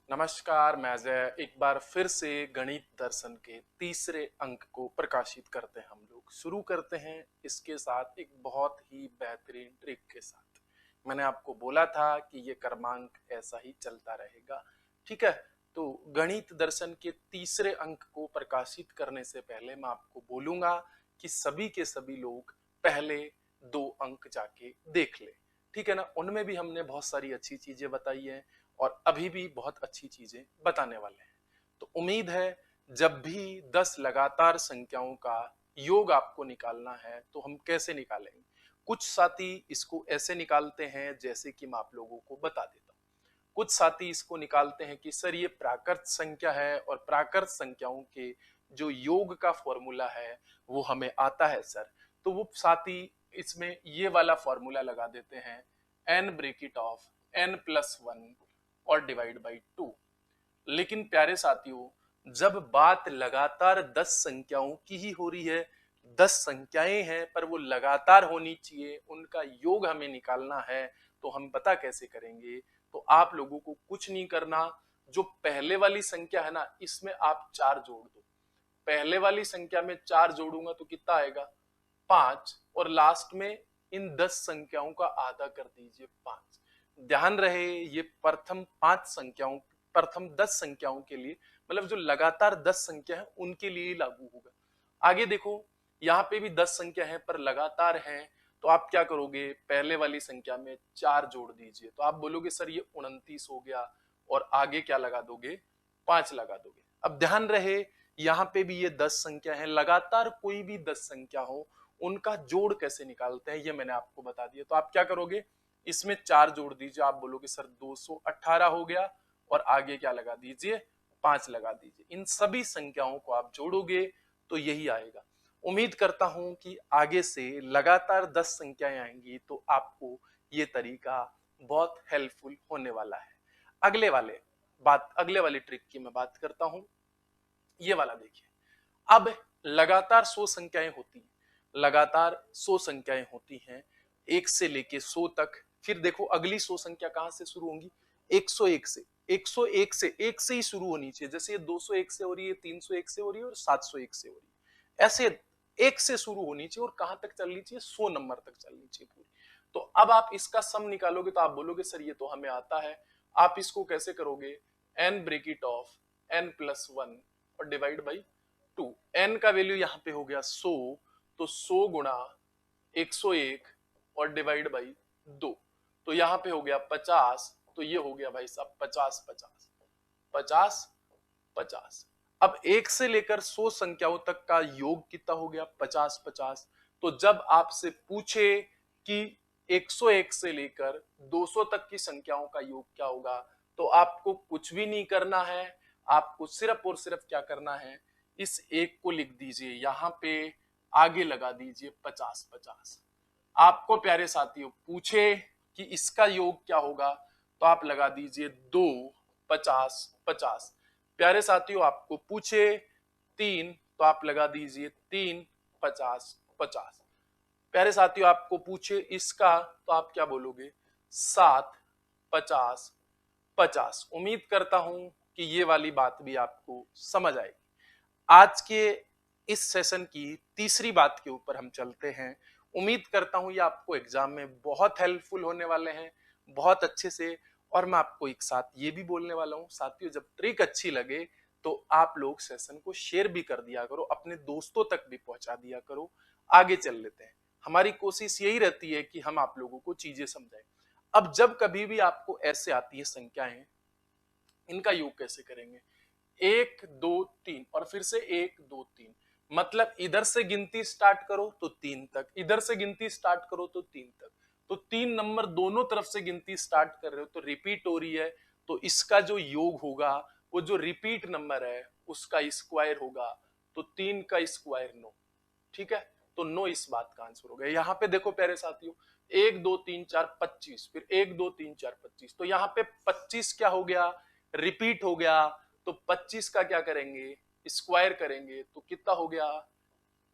नमस्कार। मैं अजय एक बार फिर से गणित दर्शन के तीसरे अंक को प्रकाशित करते हैं। हम लोग शुरू करते हैं इसके साथ एक बहुत ही बेहतरीन ट्रिक के साथ। मैंने आपको बोला था कि ये क्रमांक ऐसा ही चलता रहेगा, ठीक है। तो गणित दर्शन के तीसरे अंक को प्रकाशित करने से पहले मैं आपको बोलूंगा कि सभी के सभी लोग पहले 2 अंक जाके देख ले, ठीक है ना। उनमें भी हमने बहुत सारी अच्छी चीजें बताई है और अभी भी बहुत अच्छी चीजें बताने वाले हैं। तो उम्मीद है जब भी 10 लगातार संख्याओं का योग आपको निकालना है तो हम कैसे निकालेंगे। कुछ साथी इसको ऐसे निकालते हैं जैसे कि मैं आप लोगों को बता देता हूँ। कुछ साथी इसको निकालते हैं कि सर ये प्राकृत संख्या है और प्राकृत संख्याओं के जो योग का फॉर्मूला है वो हमें आता है सर। तो वो साथी इसमें ये वाला फॉर्मूला लगा देते हैं, n ब्रेकेट ऑफ n+1 और डिवाइड बाई 2। लेकिन प्यारे साथियों, जब बात लगातार 10 संख्याओं की ही हो रही है, 10 संख्याएं हैं पर वो लगातार होनी चाहिए, उनका योग हमें निकालना है, तो हम पता कैसे करेंगे। तो आप लोगों को कुछ नहीं करना। जो पहले वाली संख्या है ना, इसमें आप 4 जोड़ दो। पहले वाली संख्या में 4 जोड़ूंगा तो कितना आएगा, 5। और लास्ट में इन 10 संख्याओं का आधा कर दीजिए, 5। ध्यान रहे ये प्रथम 10 संख्याओं के लिए, मतलब जो लगातार 10 संख्या है उनके लिए ही लागू होगा। आगे देखो, यहाँ पे भी 10 संख्या है पर लगातार है, तो आप क्या करोगे, पहले वाली संख्या में 4 जोड़ दीजिए। तो आप बोलोगे सर ये 29 हो गया, और आगे क्या लगा दोगे, 5 लगा दोगे। अब ध्यान रहे यहाँ पे भी ये 10 संख्या है, लगातार कोई भी 10 संख्या हो उनका जोड़ कैसे निकालते हैं ये मैंने आपको बता दिया। तो आप क्या करोगे, इसमें 4 जोड़ दीजिए। आप बोलोगे सर 218 हो गया, और आगे क्या लगा दीजिए, 5 लगा दीजिए। इन सभी संख्याओं को आप जोड़ोगे तो यही आएगा। उम्मीद करता हूं कि आगे से लगातार 10 संख्याएं आएंगी तो आपको ये तरीका बहुत हेल्पफुल होने वाला है। अगले वाली ट्रिक की मैं बात करता हूं। ये वाला देखिए, अब लगातार 100 संख्याएं होती हैं, लगातार 100 संख्याएं होती हैं, 1 से लेके 100 तक। फिर देखो अगली 100 संख्या कहां से शुरू होंगी, 101 से। 101 से, एक से ही शुरू होनी चाहिए। जैसे ये 201 से हो रही है, 301 से हो रही है और 701 से हो रही है, ऐसे एक से शुरू होनी चाहिए। और कहां तक चलनी चाहिए, 100 नंबर तक चलनी चाहिए पूरी। तो अब आप इसका सम निकालोगे तो आप बोलोगे सर ये तो हमें आता है। आप इसको कैसे करोगे, n ब्रेकेट ऑफ n+1 और डिवाइड बाई 2। n का वैल्यू यहाँ पे हो गया 100, तो 100 गुणा 101 और डिवाइड बाई 2, तो यहाँ पे हो गया 50। तो ये हो गया भाई साहब 50 50 50 50। अब 1 से लेकर 100 संख्याओं तक का योग कितना हो गया, 50 50। तो जब आपसे पूछे कि 101 से लेकर 200 तक की संख्याओं का योग क्या होगा, तो आपको कुछ भी नहीं करना है। आपको सिर्फ और सिर्फ क्या करना है, इस एक को लिख दीजिए यहाँ पे, आगे लगा दीजिए 50 50। आपको प्यारे साथियों पूछे कि इसका योग क्या होगा, तो आप लगा दीजिए 2 50 50। प्यारे साथियों आपको पूछे 3, तो आप लगा दीजिए 3 50 50। प्यारे साथियों आपको पूछे इसका, तो आप क्या बोलोगे, 7 50 50। उम्मीद करता हूं कि ये वाली बात भी आपको समझ आएगी। आज के इस सेशन की तीसरी बात के ऊपर हम चलते हैं। उम्मीद करता हूं ये आपको एग्जाम में बहुत हेल्पफुल होने वाले हैं, बहुत अच्छे से। और मैं आपको एक साथ ये भी बोलने वाला हूं साथियों, जब ट्रिक अच्छी लगे तो आप लोग सेशन को शेयर भी कर दिया करो, अपने दोस्तों तक भी पहुंचा दिया करो। आगे चल लेते हैं। हमारी कोशिश यही रहती है कि हम आप लोगों को चीजें समझाएं। अब जब कभी भी आपको ऐसे आती है संख्याएं, इनका योग कैसे करेंगे, 1 2 3 और फिर से 1 2 3। मतलब इधर से गिनती स्टार्ट करो तो 3 तक, इधर से गिनती स्टार्ट करो तो 3 तक। तो 3 नंबर दोनों तरफ से गिनती स्टार्ट कर रहे हो तो रिपीट हो रही है, तो इसका जो योग होगा वो जो रिपीट नंबर है उसका स्क्वायर होगा। तो 3 का स्क्वायर 9, ठीक है। तो 9 इस बात का आंसर हो गया। यहाँ पे देखो प्यारे साथियों, 1 2 3 4 25, फिर 1 2 3 4 25। तो यहाँ पे 25 क्या हो गया, रिपीट हो गया। तो 25 का क्या करेंगे, स्क्वायर करेंगे, तो कितना हो गया,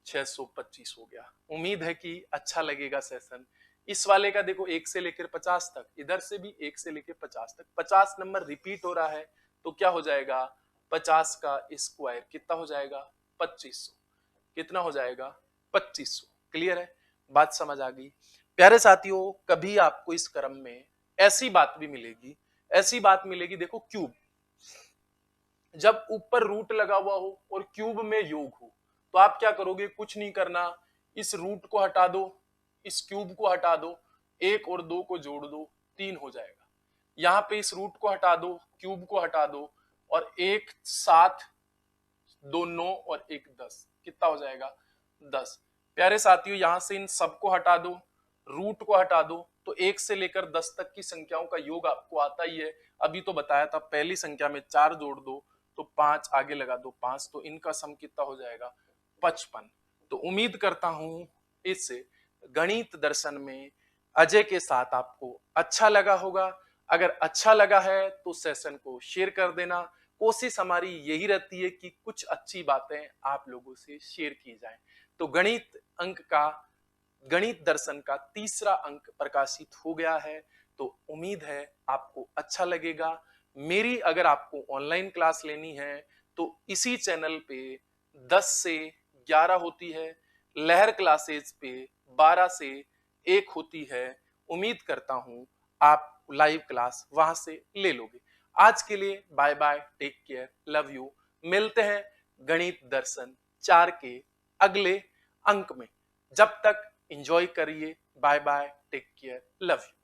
625 हो गया। उम्मीद है कि अच्छा लगेगा सेशन। इस वाले का देखो 1 से लेकर 50 तक, इधर से भी 1 से लेकर 50 तक, 50 नंबर रिपीट हो रहा है। तो क्या हो जाएगा 50 का स्क्वायर कितना हो जाएगा 2500। कितना हो जाएगा 2500। क्लियर है, बात समझ आ गई। प्यारे साथियों, कभी आपको इस क्रम में ऐसी बात भी मिलेगी, ऐसी बात मिलेगी, देखो क्यूब, जब ऊपर रूट लगा हुआ हो और क्यूब में योग हो तो आप क्या करोगे, कुछ नहीं करना, इस रूट को हटा दो, इस क्यूब को हटा दो, एक और दो को जोड़ दो, 3 हो जाएगा। यहां पे इस रूट को हटा दो, क्यूब को हटा दो, और एक 7, 2 9 और एक 10, कितना हो जाएगा 10। प्यारे साथियों, यहां से इन सबको हटा दो, रूट को हटा दो, तो 1 से लेकर 10 तक की संख्याओं का योग आपको आता ही है। अभी तो बताया था, पहली संख्या में 4 जोड़ दो तो 5 आगे लगा दो 5, तो इनका सम कितना हो जाएगा 55। तो उम्मीद करता हूं इस गणित दर्शन में अजय के साथ आपको अच्छा लगा होगा। अगर अच्छा लगा है तो सेशन को शेयर कर देना। कोशिश हमारी यही रहती है कि कुछ अच्छी बातें आप लोगों से शेयर की जाएं। तो गणित दर्शन का तीसरा अंक प्रकाशित हो गया है, तो उम्मीद है आपको अच्छा लगेगा। मेरी अगर आपको ऑनलाइन क्लास लेनी है तो इसी चैनल पे 10 से 11 होती है, लहर क्लासेस पे 12 से 1 होती है। उम्मीद करता हूं आप लाइव क्लास वहां से ले लोगे। आज के लिए bye bye, take care, love you. मिलते हैं गणित दर्शन 4 के अगले अंक में। जब तक एंजॉय करिए, bye bye, take care, love you.